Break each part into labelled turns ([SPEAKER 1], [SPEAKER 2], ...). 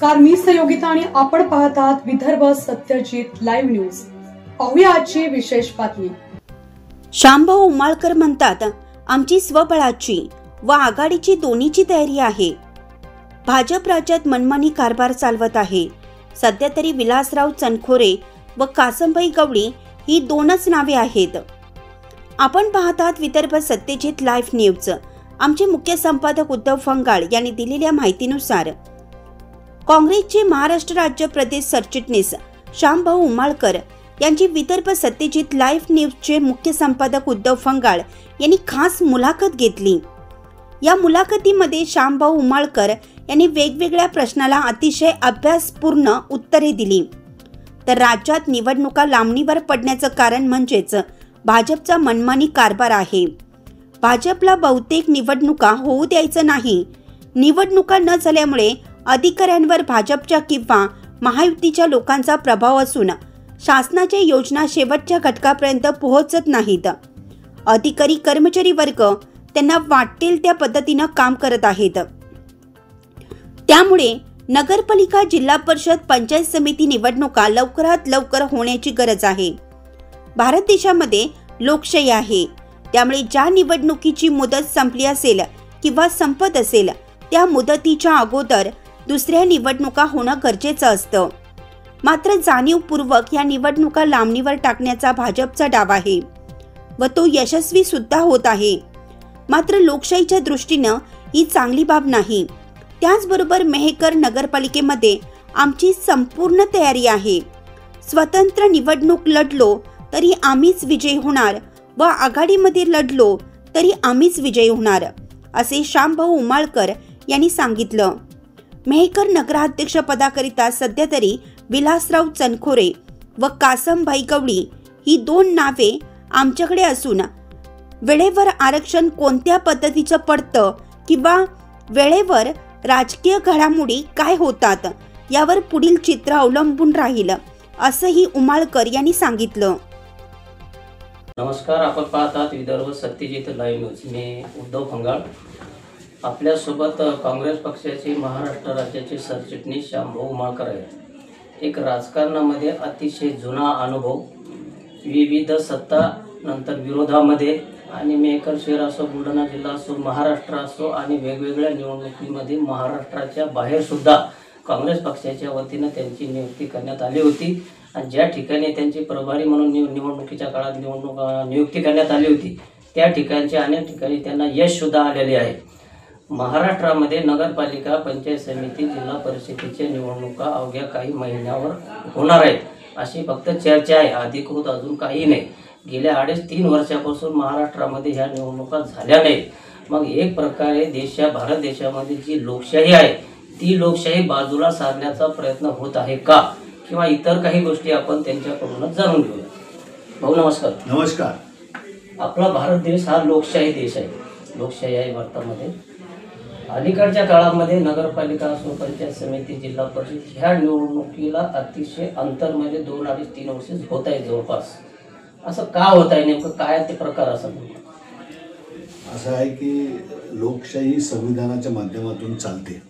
[SPEAKER 1] नमस्कार, मी सहयोगिता आणि आपण पाहत आहात विदर्भ सत्यजित लाईव्ह न्यूज। पाहूया आजची विशेष बातमी।
[SPEAKER 2] शामभाऊ उमाळकर म्हणतात, आमची स्वबळाची व आघाडीची दोन्हीची तयारी आहे। भाजप राज्यात मनमानी कारभार चालवत आहे। सध्या तरी विलासराव चनखोरे व कासमभाई गवळी ही दोनच नावे आहेत। आपण पाहत आहात विदर्भ सत्यजित लाईव्ह न्यूज। आमचे मुख्य संपादक उद्धव फंगाळ यांनी दिलेल्या माहितीनुसार काँग्रेसचे महाराष्ट्र राज्य प्रदेश सरचिटणीस शामभाऊ उमाळकर यांची विदर्भ सत्यजित लाईव्ह न्यूजचे मुख्य संपादक उद्धव फंगाळ यांनी खास मुलाखत घेतली। या मुलाखतीमध्ये शामभाऊ उमाळकर यांनी वेगवेगळ्या प्रश्नाला अतिशय अभ्यासपूर्ण उत्तरे दिली। तर राज्यात निवडणुका लांबणीवर पडण्याचं कारण म्हणजेच भाजपचा मनमानी कारभार आहे। भाजपला बहुतेक निवडणुका होऊ द्यायचं नाही। निवडणुका न झाल्यामुळे अधिकाऱ्यांवर भाजपच्या किंवा महायुतीच्या लोकांचा प्रभाव असून शासनाच्या योजना शेवटच्या घटकापर्यंत पोहोचत नाहीत। अधिकारी कर्मचारी वर्ग त्यांना वाटेल त्या पद्धतीने काम करत आहेत। त्यामुळे नगरपालिका, जिल्हा परिषद, पंचायत समिती निवडणुका लवकरात लवकर होण्याची गरज आहे। भारत देशामध्ये लोकशाही आहे, त्यामुळे ज्या निवडणुकीची मुदत संपली असेल किंवा संपत असेल त्या मुदतीच्या अगोदर दुसऱ्या निवडणुका होणं गरजेचं असतं। मात्र जाणीवपूर्वक या निवडणुका लांबणीवर टाकण्याचा भाजपचा डाव आहे व तो यशस्वी सुद्धा होत आहे। मात्र लोकशाहीच्या दृष्टीनं ही चांगली बाब नाही। त्याचबरोबर मेहकर नगरपालिकेमध्ये आमची संपूर्ण तयारी आहे। स्वतंत्र निवडणूक लढलो तरी आम्हीच विजयी होणार व आघाडीमध्ये लढलो तरी आम्हीच विजयी होणार, असे शामभाऊ उमाळकर यांनी सांगितलं। मेहकर नगराध्यक्ष पदाकरिता सध्या तरी विलासराव चनखोरे व कासमभाई गवळी ही दोन नावे आमच्याकडे असून वेळेवर आरक्षण कोणत्या पद्धतीचं पडतं किंवा वेळेवर राजकीय घडामोडी काय होतात यावर पुढील चित्र अवलंबून राहील, असंही उमाळकर यांनी सांगितलं।
[SPEAKER 3] नमस्कार, आपण पाहत आहात विदर्भ सत्यजित लाईव्ह न्यूज। मी उद्धव फंगाळ। आपल्यासोबत काँग्रेस पक्षाचे महाराष्ट्र राज्याचे सरचिटणीस शामभाऊ उमाळकर आहेत। एक राजकारणामध्ये अतिशय जुना अनुभव, विविध सत्ता नंतर विरोधामध्ये आणि मेहकर शहर असो, बुलढाणा जिल्हा असो, महाराष्ट्र असो आणि वेगवेगळ्या निवडणुकीमध्ये महाराष्ट्राच्या बाहेर सुद्धा काँग्रेस पक्षाच्या वतीनं त्यांची नियुक्ती करण्यात आली होती आणि ज्या ठिकाणी त्यांची प्रभारी म्हणून निवडणुकीच्या काळात नियुक्ती करण्यात आली होती त्या ठिकाणच्या अनेक ठिकाणी त्यांना यश सुद्धा आलेले आहे। महाराष्ट्रामध्ये नगरपालिका, पंचायत समिती, जिल्हा परिषदेच्या निवडणुका अवघ्या काही महिन्यावर होणार आहेत अशी फक्त चर्चा आहे, अधिकृत अजून काही नाही। गेल्या 2.5-3 वर्षापासून महाराष्ट्रामध्ये ह्या निवडणुका झाल्या नाहीत। मग एक प्रकारे भारत देशामध्ये जी लोकशाही आहे ती लोकशाही बाजूला सारण्याचा प्रयत्न होत आहे का, किंवा इतर काही गोष्टी आपण त्यांच्याकडूनच जाणून घेऊया। भाऊ नमस्कार।
[SPEAKER 4] नमस्कार।
[SPEAKER 3] आपला भारत देश हा लोकशाही देश आहे, लोकशाही आहे भारतामध्ये। अलीकडच्या काळामध्ये नगरपालिका असो, पंचायत समिती, जिल्हा परिषद ह्या निवडणुकीला अतिशय अंतर म्हणजे 2-2.5-3 वर्ष होत आहे जवळपास। असं का होत आहे, नेमकं काय ते प्रकार असं
[SPEAKER 4] आहे की लोकशाही संविधानाच्या माध्यमातून चालते।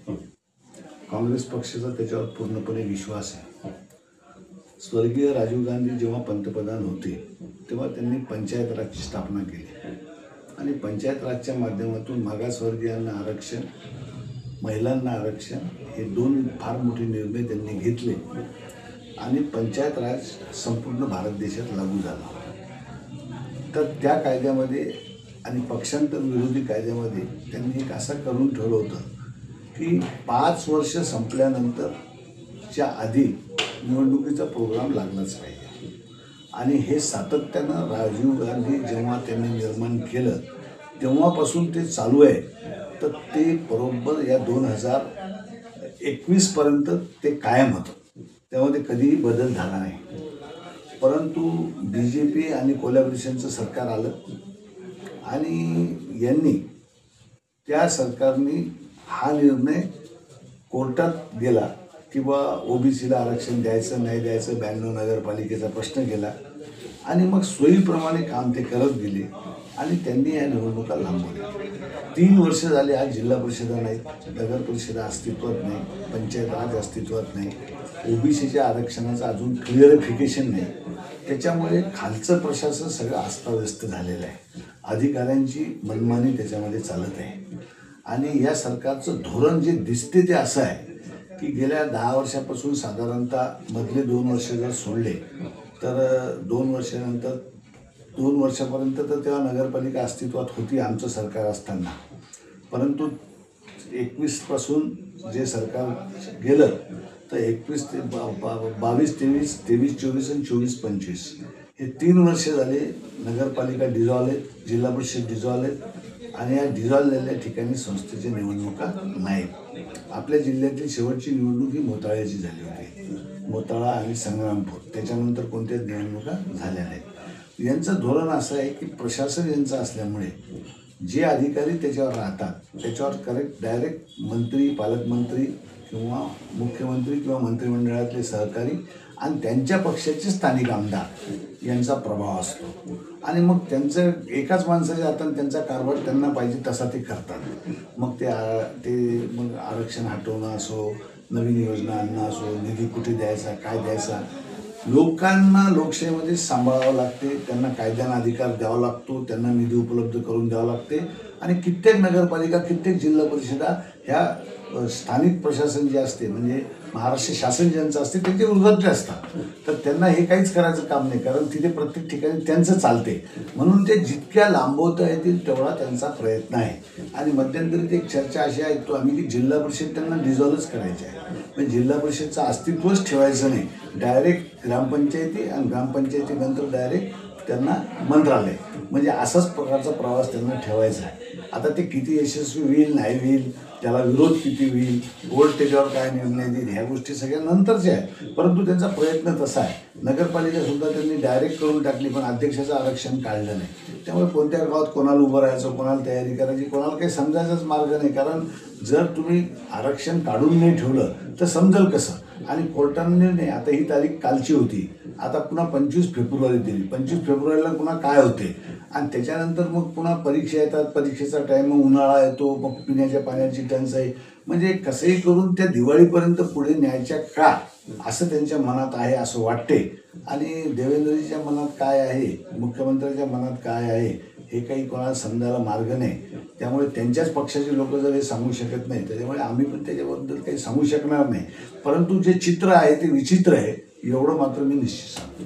[SPEAKER 4] काँग्रेस पक्षाचा त्याच्यावर पूर्णपणे विश्वास आहे। स्वर्गीय राजीव गांधी जेव्हा पंतप्रधान होते तेव्हा त्यांनी पंचायत राजची स्थापना केली आणि पंचायत राजच्या माध्यमातून मागासवर्गीयांना आरक्षण, महिलांना आरक्षण हे 2 फार मोठे निर्णय त्यांनी घेतले आणि पंचायत राज संपूर्ण भारत देशात लागू झाला। तर त्या कायद्यामध्ये आणि पक्षांतर विरोधी कायद्यामध्ये त्यांनी एक असं करून ठेवलं होतं की 5 वर्ष संपल्यानंतरच्या आधी निवडणुकीचा प्रोग्राम लागलाच पाहिजे आणि हे सातत्यानं राजीव गांधी जेव्हा त्यांनी निर्माण केलं तेव्हापासून ते चालू आहे। तर ते बरोबर या 2021 पर्यंत ते कायम होतं, त्यामध्ये कधीही बदल झाला नाही। परंतु BJP आणि कोलॅबोरेशनचं सरकार आलं आणि यांनी त्या सरकारने हा निर्णय कोर्टात गेला किंवा OBCला आरक्षण द्यायचं नाही द्यायचं 92 नगरपालिकेचा प्रश्न गेला आणि मग सोयीप्रमाणे काम ते करत गेले आणि त्यांनी या निवडणुका लांबवल्या. 3 वर्ष झाले आज जिल्हा परिषदा नाहीत, नगर परिषदा अस्तित्वात नाही, पंचायत राज अस्तित्वात नाही, ओबीसीच्या आरक्षणाचं अजून क्लिअरिफिकेशन नाही. त्याच्यामुळे खालचं प्रशासन सगळं अस्ताव्यस्त झालेलं आहे. अधिकाऱ्यांची मनमानी त्याच्यामध्ये चालत आहे आणि या सरकारचं धोरण जे दिसते ते असं आहे की गेल्या 10 वर्षापासून साधारणतः मधले 2 वर्ष जर सोडले तर 2 वर्षानंतर 2 वर्षापर्यंत तर तेव्हा नगरपालिका अस्तित्वात होती आमचं सरकार असताना. परंतु 21 पासून जे सरकार गेलं तर 21 ते 22, 23, 24 आणि 24-25 हे 3 वर्ष झाले नगरपालिका डिझॉल्व आहेत, जिल्हा परिषद डिझॉल्व आहेत आणि या डिझॉल्व झालेल्या ठिकाणी संस्थेच्या निवडणुका नाहीत. आपल्या जिल्ह्यातील शेवटची निवडणूक ही मोताळ्याची झाली होती, मोताळा आणि संग्रामपूर. त्याच्यानंतर कोणत्याच निवडणुका झाल्या नाहीत. यांचं धोरण असं आहे की प्रशासन यांचं असल्यामुळे जे अधिकारी त्याच्यावर राहतात त्याच्यावर करेक्ट डायरेक्ट मंत्री, पालकमंत्री किंवा मुख्यमंत्री किंवा मंत्रिमंडळातले सहकारी आणि त्यांच्या पक्षाचे स्थानिक आमदार यांचा प्रभाव असतो आणि मग त्यांचं एकाच माणसाच्या हाताने त्यांचा कारभार त्यांना पाहिजे तसा ते करतात. मग ते मग आरक्षण हटवणं असो, नवीन योजना आणणं असो, निधी कुठे द्यायचा, काय द्यायचा, लोकांना लोकशाहीमध्ये सांभाळावं लागते, त्यांना कायद्यानं अधिकार द्यावा लागतो, त्यांना निधी उपलब्ध करून द्यावं लागते आणि कित्येक नगरपालिका, कित्येक जिल्हा परिषदा ह्या स्थानिक प्रशासन जे असते म्हणजे महाराष्ट्र शासन ज्यांचं असते त्यांचे उर्ध्वचे असतात. तर त्यांना हे काहीच करायचं काम नाही, कारण तिथे प्रत्येक ठिकाणी त्यांचं चालते. म्हणून ते जितक्या लांबवता येतील तेवढा त्यांचा प्रयत्न आहे. आणि मध्यंतरी एक चर्चा अशी ऐकतो आम्ही की जिल्हा परिषद त्यांना डिझॉल्वच करायचे आहे, म्हणजे जिल्हा परिषदचं अस्तित्वच ठेवायचं नाही, डायरेक्ट ग्रामपंचायती आणि ग्रामपंचायतीनंतर डायरेक्ट त्यांना मंत्रालय, म्हणजे असाच प्रकारचा प्रवास त्यांना ठेवायचा आहे. आता ते किती यशस्वी होईल नाही होईल, त्याला विरोध किती होईल, कोर्ट त्याच्यावर काय निर्णय देईल, ह्या गोष्टी सगळ्या नंतरच्या आहेत. परंतु त्यांचा प्रयत्न तसा आहे. नगरपालिकासुद्धा त्यांनी डायरेक्ट करून टाकली पण अध्यक्षाचं आरक्षण काढलं नाही. त्यामुळे कोणत्या गावात कोणाला उभं राहायचं, कोणाला तयारी करायची, कोणाला काही समजायचाच मार्ग नाही. कारण जर तुम्ही आरक्षण काढून नाही ठेवलं तर समजेल कसं. आणि कोर्टाने निर्णय, आता ही तारीख कालची होती, आता पुन्हा 25 फेब्रुवारी दिली. 25 फेब्रुवारीला पुन्हा काय होते आणि त्याच्यानंतर मग पुन्हा परीक्षा येतात, परीक्षेचा टाईम, मग उन्हाळा येतो, मग पिण्याच्या पाण्याची टंचाई, म्हणजे कसंही करून त्या दिवाळीपर्यंत पुढे न्यायच्या का असं त्यांच्या मनात आहे असं वाटते. आणि देवेंद्रजीच्या मनात काय आहे, मुख्यमंत्र्यांच्या मनात काय आहे हे काही कोणाला समजायला मार्ग नाही. त्यामुळे त्यांच्याच पक्षाचे लोक जर हे सांगू शकत नाही त्याच्यामुळे आम्ही पण त्याच्याबद्दल काही सांगू शकणार नाही. परंतु जे चित्र आहे ते विचित्र आहे एवढं मात्र मी निश्चित सांगतो.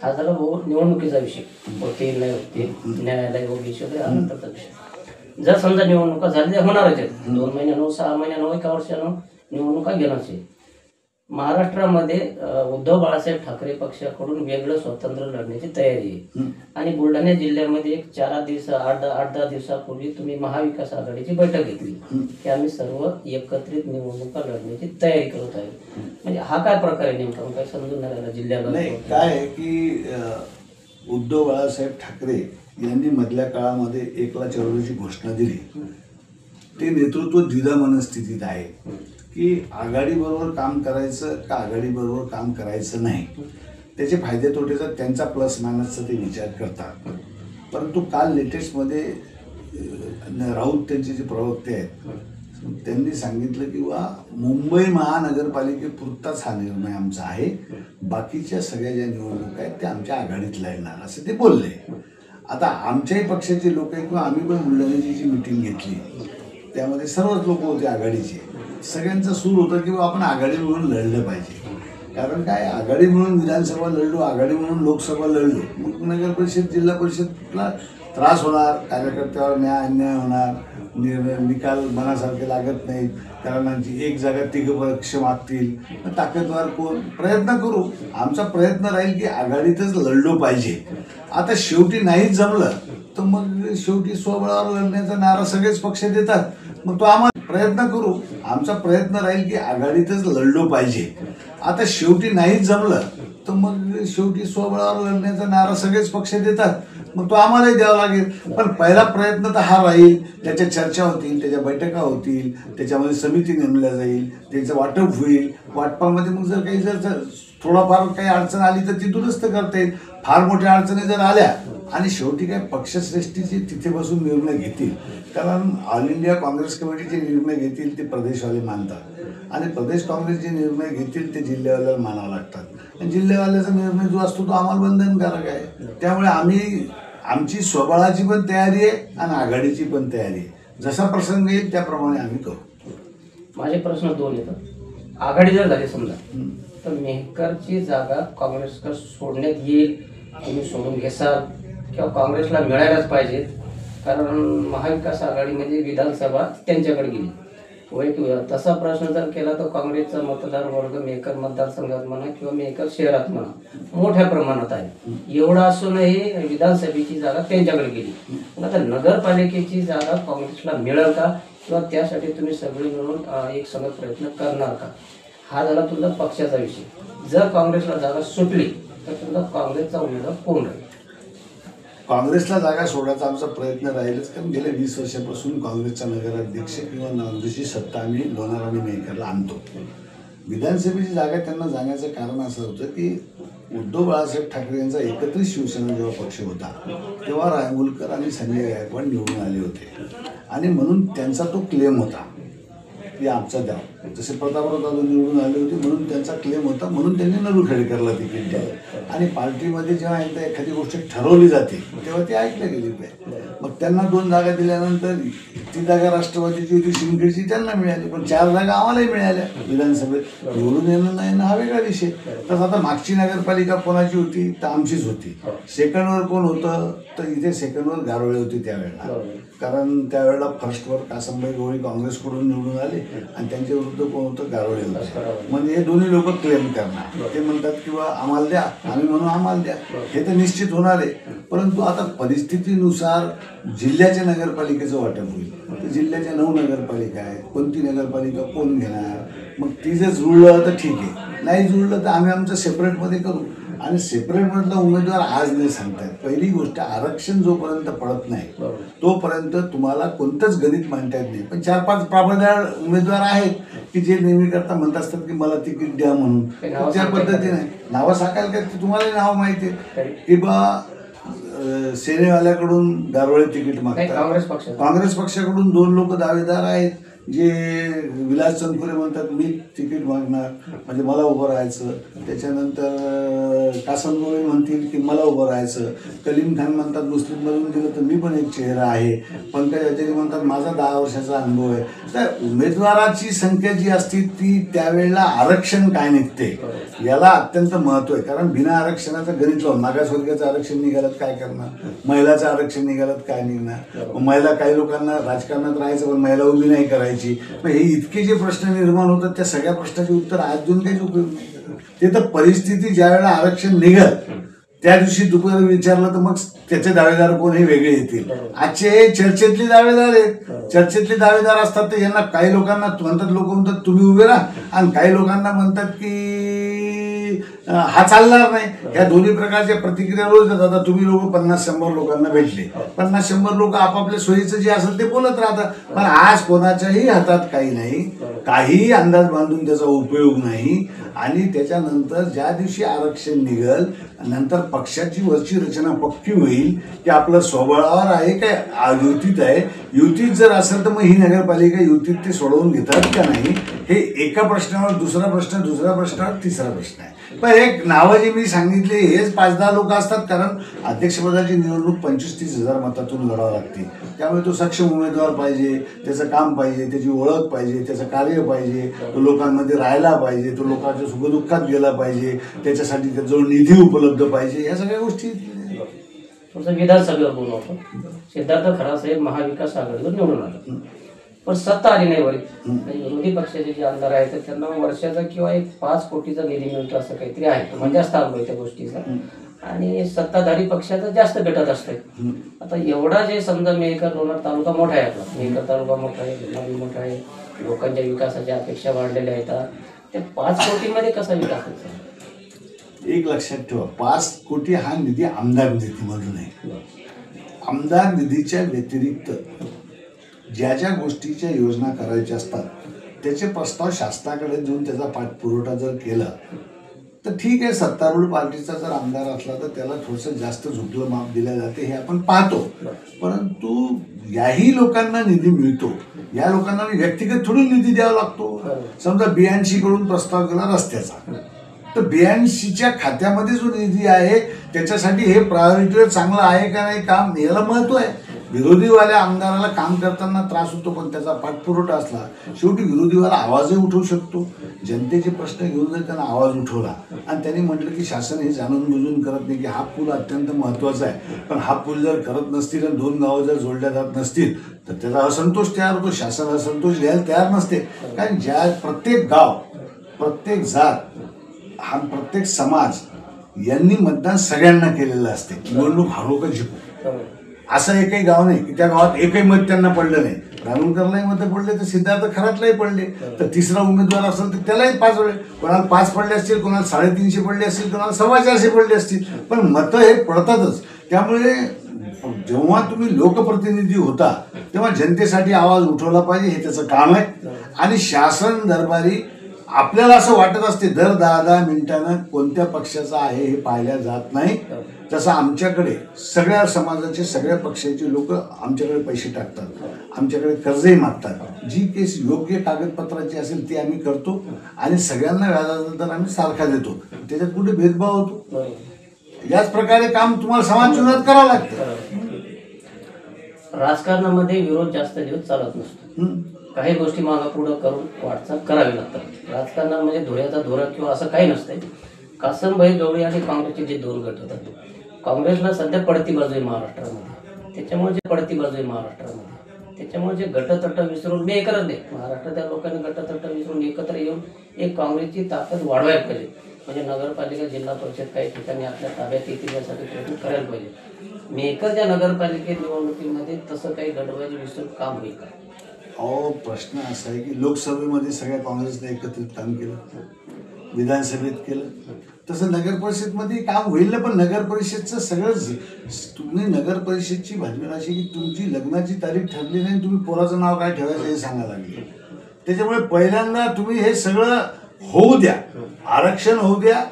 [SPEAKER 3] हा झाला निवडणुकीचा विषय, होतील नाही होतील, न्यायालय ओबीसी वगैरे हा नंतरचा विषय. जर समजा निवडणुका झाल्या होणारच आहेत, 2 महिन्यानं, 6 महिन्यानं, 1 वर्षानं निवडणुका घेणारच आहे. महाराष्ट्रामध्ये उद्धव बाळासाहेब ठाकरे पक्षाकडून वेगळं स्वतंत्र लढण्याची तयारी आहे. आणि बुलढाणा जिल्ह्यामध्ये एक 8-10 दिवसापूर्वी तुम्ही महाविकास आघाडीची बैठक घेतली की आम्ही सर्व एकत्रित निवडणुका लढण्याची तयारी करत आहे. म्हणजे हा काय प्रकार आहे नेमका, काय समजून नाही राहिला जिल्ह्याला.
[SPEAKER 4] नाही, काय आहे की उद्धव बाळासाहेब ठाकरे यांनी मधल्या काळामध्ये एकला चळवळीची घोषणा दिली. ते नेतृत्व द्विधा मनस्थितीत आहे की आघाडीबरोबर काम करायचं का आघाडीबरोबर काम करायचं नाही. त्याचे फायदे तोटेचा त्यांचा प्लस मायनसचा ते विचार करतात. परंतु काल लेटेस्टमध्ये राऊत त्यांचे जे प्रवक्ते आहेत त्यांनी सांगितलं की मुंबई महानगरपालिकेपुरताच हा निर्णय आमचा आहे, बाकीच्या सगळ्या ज्या निवडणुका आहेत त्या आमच्या आघाडीत लढणार असं ते बोलले. आता आमच्याही पक्षाचे लोक आहेत किंवा आम्ही पण बुलढाण्याची जी मिटिंग घेतली त्यामध्ये सर्वच लोक होते आघाडीचे. सगळ्यांचा सूर होता की आपण आघाडी म्हणून लढलं पाहिजे. कारण काय, आघाडी म्हणून विधानसभा लढलो, आघाडी म्हणून लोकसभा लढलो, मग नगर परिषद, जिल्हा परिषदला त्रास होणार, कार्यकर्त्यावर अन्याय होणार, निकाल मनासारखे लागत नाहीत, कारणांची एक जागा 3 पक्ष मागतील, ताकदवार कोण, प्रयत्न करू. आमचा प्रयत्न राहील की आघाडीतच लढलो पाहिजे. आता शेवटी नाहीच जमलं तर मग शेवटी स्वबळावर लढण्याचा नारा सगळेच पक्ष देतात, मग तो आम्हाला प्रयत्न करू. आमचा प्रयत्न राहील की आघाडीतच लढलो पाहिजे. आता शेवटी नाहीच जमलं तर मग शेवटी स्वबळावर लढण्याचा नारा सगळेच पक्ष देतात, मग तो आम्हालाही द्यावा लागेल. पण पहिला प्रयत्न तर हा राहील, त्याच्या चर्चा होतील, त्याच्या बैठका होतील, त्याच्यामध्ये समिती नेमल्या जाईल, त्याचं वाटप होईल. वाटपामध्ये मग जर काही जर थोडाफार काही अडचण आली तर ती दुरुस्त करता येईल. फार मोठ्या अडचणी जर आल्या आणि शेवटी काय पक्षश्रेष्ठीचे तिथे बसून निर्णय घेतील, कारण ऑल इंडिया काँग्रेस कमिटी जे निर्णय घेतील ते प्रदेशवाले मानतात आणि प्रदेश काँग्रेस जे निर्णय घेतील ते जिल्ह्यावाल्याला मानावं लागतात आणि जिल्ह्यावाल्याचा निर्णय जो असतो तो आम्हाला बंधनकारक आहे. त्यामुळे आमची स्वबळाची पण तयारी आहे आणि आघाडीची पण तयारी आहे. जसा प्रसंग येईल त्याप्रमाणे आम्ही करू.
[SPEAKER 3] माझे प्रश्न दोन येतात. आघाडी जर झाली समजा तर मेहकरची जागा काँग्रेसकडे सोडण्यात येईल, तुम्ही सोडून घेसाल किंवा काँग्रेसला मिळायलाच पाहिजेत, कारण महाविकास आघाडीमध्ये विधानसभा त्यांच्याकडे गेली. तसा प्रश्न जर केला तर काँग्रेसचा मतदार वर्ग मेहकर मतदारसंघात म्हणा किंवा मेहकर शहरात म्हणा मोठ्या प्रमाणात आहे. एवढं असूनही विधानसभेची जागा त्यांच्याकडे गेली. मग आता नगरपालिकेची जागा काँग्रेसला मिळेल का किंवा त्यासाठी तुम्ही सगळे मिळून एक संघ प्रयत्न करणार का? हा झाला तुझा पक्षाचा विषय. जर काँग्रेसला जागा सुटली तर तुझा काँग्रेसचा उमेदवार कोण राहील?
[SPEAKER 4] काँग्रेसला जागा सोडायचा आमचा प्रयत्न राहीलच, कारण गेल्या 20 वर्षापासून काँग्रेसचा नगराध्यक्ष किंवा काँग्रेसची सत्ता आम्ही लोणार आणि मेहकरला आणतो. विधानसभेची जागा त्यांना जाण्याचं कारण असं होतं की उद्धव बाळासाहेब ठाकरे यांचा एकत्रित शिवसेना जेव्हा पक्ष होता तेव्हा रायमुलकर आणि संजय गायकवाड निवडून आले होते आणि म्हणून त्यांचा तो क्लेम होता की आमचा द्या. जसे प्रतापराव दादा निवडून आले होते म्हणून त्यांचा क्लेम होता, म्हणून त्यांनी नरू खेडेकरला तिकीट द्यावं. आणि पार्टीमध्ये जेव्हा एकदा एखादी गोष्ट ठरवली जाते तेव्हा ती ऐकल्या गेली पाहिजे. मग त्यांना 2 जागा दिल्यानंतर ती जागा राष्ट्रवादीची होती शिंदखेडची, त्यांना मिळाली, पण 4 जागा आम्हालाही मिळाल्या विधानसभेत. निवडून येणं नाही ना हा वेगळा विषय. तर आता मागची नगरपालिका कोणाची होती तर आमचीच होती. सेकंडवर कोण होतं तर इथे सेकंडवर गारोळे होते त्यावेळेला, कारण त्यावेळेला फर्स्टवर कासमबाई गवळी काँग्रेसकडून निवडून आले आणि त्यांच्या विरुद्ध कोण होतं गारोळे होते. म्हणजे हे दोन्ही लोक क्लेम करणार, ते म्हणतात किंवा आम्हाला द्या, आम्ही म्हणून आम्हाला द्या, हे तर निश्चित होणार आहे. परंतु आता परिस्थितीनुसार जिल्ह्याच्या नगरपालिकेचं वाटप होईल. तर जिल्ह्याच्या 9 नगरपालिका आहेत, कोणती नगरपालिका कोण घेणार, मग ती जर जुळलं तर ठीक आहे, नाही जुळलं तर आम्ही आमचं सेपरेटमध्ये करू. आणि सेपरेटमधला उमेदवार आज नाही सांगतायत. पहिली गोष्ट, आरक्षण जोपर्यंत पडत नाही तोपर्यंत तुम्हाला कोणतंच गणित मांडता येत नाही. पण 4-5 प्राबल्य उमेदवार आहेत की जे नेहमी करता म्हणत असतात की मला तिकीट द्या म्हणून. त्या पद्धतीने नावं सांगायला काय, तुम्हाला नाव माहिती आहे की बा सेनेवाल्याकडून गारोळे तिकीट मागतात, काँग्रेस पक्षाकडून 2 लोक दावेदार आहेत जे विलास चंदपुरे म्हणतात मी तिकीट मागणार म्हणजे मला उभं राहायचं. त्याच्यानंतर कासम गोळे म्हणतील की मला उभं राहायचं. कलीम खान म्हणतात मुस्लिममधून गेलं तर मी पण एक चेहरा आहे. पंकज अजरी म्हणतात माझा 10 वर्षाचा अनुभव आहे. तर उमेदवाराची संख्या जी असते ती त्यावेळेला आरक्षण काय निघते याला अत्यंत महत्व आहे. कारण बिना आरक्षणाचं गणित लावून मागासवर्गाचं आरक्षण निघालं काय करणार, महिलाचं आरक्षण निघालं काय निघणार, महिला काही लोकांना राजकारणात राहायचं पण महिला उभी नाही करायची. हे इतके जे प्रश्न निर्माण होतात त्या सगळ्या प्रश्नाचे उत्तर आज देऊन काहीच उपयोग नाही. ते तर परिस्थिती ज्या वेळेला आरक्षण निघल त्या दिवशी दुपारी विचारलं तर मग त्याचे दावेदार कोण हे वेगळे येतील. आजचे हे चर्चेतले दावेदार आहेत. चर्चेतले दावेदार असतात तर यांना काही लोकांना म्हणतात, लोक म्हणतात तुम्ही उभे राहा, आणि काही लोकांना म्हणतात की हा चालणार नाही. या दोन्ही प्रकारच्या प्रतिक्रिया रोज येतात. आता तुम्ही लोक 50-100 लोकांना भेटले, 50-100 लोक आपापल्या सोयीचं जे असेल ते बोलत राहतात. पण आज कोणाच्याही हातात काही नाही, काही अंदाज बांधून त्याचा उपयोग नाही. आणि त्याच्यानंतर ज्या दिवशी आरक्षण निघल नंतर पक्षाची वरची रचना पक्की होईल की आपलं स्वबळावर आहे काय युतीत आहे. युतीत जर असेल तर मग ही नगरपालिका युतीत ते सोडवून घेतात का नाही, हे एका प्रश्नावर दुसरा प्रश्न, दुसऱ्या प्रश्नावर तिसरा प्रश्न आहे. पण एक नावं जे मी सांगितले हेच 5-10 लोक असतात, कारण अध्यक्षपदाची निवडणूक 25-30 हजार मतातून लढावं लागते. त्यामुळे तो सक्षम उमेदवार पाहिजे, त्याचं काम पाहिजे, त्याची ओळख पाहिजे, त्याचं कार्य पाहिजे, तो लोकांमध्ये राहायला पाहिजे, तो लोकांच्या सुखदुःखात गेला पाहिजे, त्याच्यासाठी त्याजवळ निधी उपलब्ध पाहिजे. या सगळ्या गोष्टी
[SPEAKER 3] तुमचं विधानसभेवर बोलू आपण. सिद्धार्थ खरासाहेब महाविकास आघाडीवर निवडून आला पण सत्ता आली नाही वरील. विरोधी पक्षाचे जे आमदार आहेत त्यांना वर्षाचा किंवा एक 5 कोटीचा निधी मिळतो असं काहीतरी आहे, म्हणजे जास्त अनुभव त्या गोष्टीचा. आणि सत्ताधारी पक्षाचं जास्त भेटत असते. आता एवढा जे समजा मेहकर लोणार तालुका मोठा आहे, आपला मेहकर तालुका मोठा आहे, नदी मोठा आहे, लोकांच्या विकासाच्या अपेक्षा वाढलेल्या आहेत. ते 5 कोटीमध्ये कसा विकास होतो?
[SPEAKER 4] एक लक्षात ठेवा, 5 कोटी हा निधी आमदार निधीमधून आहे. आमदार निधीच्या व्यतिरिक्त ज्या ज्या गोष्टीच्या योजना करायच्या असतात त्याचे प्रस्ताव शासनाकडे देऊन त्याचा पाठपुरवठा जर केला तर ठीक आहे, सत्तारूढ पार्टीचा जर आमदार असला तर त्याला थोडंसं जास्त झुकलं माप दिलं जाते हे आपण पाहतो. परंतु याही लोकांना निधी मिळतो, या लोकांना व्यक्तिगत थोडी निधी द्यावा लागतो. समजा 82 कडून प्रस्ताव केला रस्त्याचा, तर 82च्या खात्यामध्ये जो निधी आहे त्याच्यासाठी हे प्रायोरिटीवर चांगलं आहे का नाही काम याला महत्व आहे. विरोधीवाल्या आमदाराला काम करताना त्रास होतो, पण त्याचा पाठपुरवठा असला शेवटी विरोधीवाला आवाजही उठवू शकतो. जनतेचे प्रश्न घेऊन जर त्यांना आवाज उठवला आणि त्यांनी म्हटलं की शासन हे जाणून बुजून करत नाही की हा पूल अत्यंत महत्त्वाचा आहे, पण हा पूल जर करत नसतील आणि 2 गावं जर जोडल्या जात नसतील तर त्याचा असंतोष तयार होतो. शासन असंतोष घ्यायला तयार नसते, कारण ज्या प्रत्येक गाव, प्रत्येक जात, हा प्रत्येक समाज यांनी मतदान सगळ्यांना केलेलं असते. निवडणूक हारो का जिंकू असं एकही गाव नाही की त्या गावात एकही मत त्यांना पडलं नाही. रानूरकरलाही मत पडले तर सिद्धार्थ खरातलाही पडले, तर तिसरा उमेदवार असेल तर त्यालाही 5 पडले. कोणाला 5 पडले असतील, कोणाला 350 पडले असतील, कोणाला 450 पडले असतील, पण मतं हे पडतातच. त्यामुळे जेव्हा तुम्ही लोकप्रतिनिधी होता तेव्हा जनतेसाठी आवाज उठवला पाहिजे, हे त्याचं काम आहे. आणि शासन दरबारी आपल्याला असं वाटत असते दर 10-10 मिनिटांना कोणत्या पक्षाचा आहे हे पाहिल्या जात नाही. तसं आमच्याकडे सगळ्या समाजाचे, सगळ्या पक्षाचे लोक आमच्याकडे पैसे टाकतात, आमच्याकडे कर्जही मागतात. जी केस योग्य कागदपत्राची असेल ती आम्ही करतो आणि सगळ्यांना व्याजाचा दर आम्ही सारखा देतो. त्याच्यात कुठे भेदभाव होतो? याच प्रकारे काम तुम्हाला समाज विरोधात करावं लागतं.
[SPEAKER 3] राजकारणामध्ये विरोध जास्त दिवस चालत नसतो, काही गोष्टी मागं पुढं करून वाटचाल करावी लागतात. राजकारणामध्ये धुळ्याचा धोरा किंवा असं काही नसतंय. कासमभाई गवळी आणि काँग्रेसचे जे 2 गट होतात, काँग्रेसला सध्या पडती बाजू आहे महाराष्ट्रामध्ये, त्याच्यामुळे जे पडती बाजू आहे महाराष्ट्रामध्ये, त्याच्यामुळे जे गटतट विसरून मी एकच नाही, महाराष्ट्रातल्या लोकांनी गटतट विसरून एकत्र येऊन एक काँग्रेसची ताकद वाढवायला पाहिजे. म्हणजे नगरपालिका, जिल्हा परिषद काही ठिकाणी आपल्या ताब्यात येतील यासाठी प्रयत्न करायला पाहिजे. मेकरच्या नगरपालिकेत निवडणुकीमध्ये तसं काही गटबाजी विसरून काम होईल का?
[SPEAKER 4] अहो, प्रश्न असा आहे की लोकसभेमध्ये सगळ्या काँग्रेसने एकत्रित काम केलं, विधानसभेत केलं, तसं नगर परिषदमध्ये काम होईल ना. पण नगर परिषदचं सगळं तुम्ही नगर परिषदची भानगड अशी की तुमची लग्नाची तारीख ठरली नाही, तुम्ही पोराचं नाव काय ठेवायचं हे सांगायला लागले. त्याच्यामुळे पहिल्यांदा तुम्ही हे सगळं होऊ द्या, आरक्षण होऊ द्या,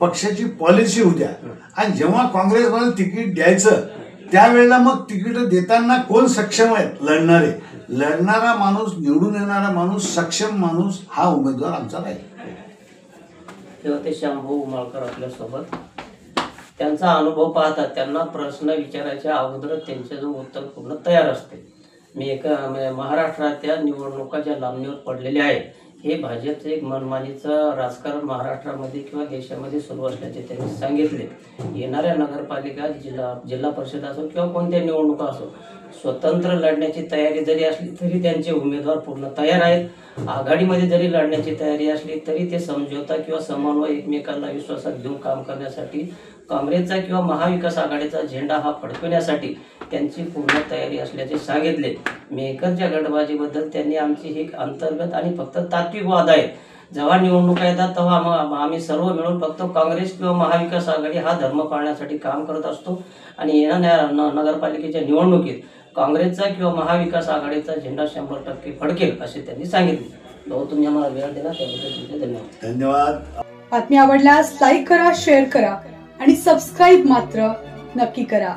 [SPEAKER 4] पक्षाची पॉलिसी होऊ द्या, आणि जेव्हा काँग्रेसमध्ये तिकीट द्यायचं त्यावेळेला मग तिकीट देताना कोण सक्षम आहेत लढणारे, लढणारा माणूस, निवडून येणारा माणूस, सक्षम माणूस हा उमेदवार आमचा राहील.
[SPEAKER 3] तेव्हा ते शांभाऊ उमाळकर आपल्यासोबत, त्यांचा अनुभव पाहतात, त्यांना प्रश्न विचारायच्या अगोदर त्यांच्याजवळ उत्तर पूर्ण तयार असते. मी एका महाराष्ट्रातल्या निवडणुका ज्या लांबणीवर पडलेल्या आहेत, हे भाजपचं एक मनमानीचं राजकारण महाराष्ट्रामध्ये किंवा देशामध्ये सुरू असल्याचे त्यांनी सांगितले. येणाऱ्या नगरपालिका, जिल्हा परिषद असो किंवा कोणत्या निवडणुका असो, स्वतंत्र लढण्याची तयारी जरी असली तरी त्यांचे उमेदवार पूर्ण तयार आहेत. आघाडीमध्ये जरी लढण्याची तयारी असली तरी ते समझोता किंवा समन्वय, एकमेकांना विश्वासात घेऊन काम करण्यासाठी, काँग्रेसचा किंवा महाविकास आघाडीचा झेंडा हा फडकवण्यासाठी त्यांची पूर्ण तयारी असल्याचे सांगितले. मेकरच्या गटबाजीबद्दल त्यांनी आमची ही अंतर्गत आणि फक्त तात्विक वाद आहेत. जेव्हा निवडणुका येतात तेव्हा आम्ही सर्व मिळून फक्त काँग्रेस किंवा महाविकास आघाडी हा धर्म पाळण्यासाठी काम करत असतो आणि येणाऱ्या नगरपालिकेच्या निवडणुकीत काँग्रेसचा किंवा महाविकास आघाडीचा झेंडा 100% फडकेल असे त्यांनी सांगितले. भाऊ, तुम्ही आम्हाला वेळ दिला त्याबद्दल धन्यवाद.
[SPEAKER 4] धन्यवाद.
[SPEAKER 1] बातमी आवडल्यास लाईक करा, शेअर करा आणि सबस्क्राईब मात्र नक्की करा.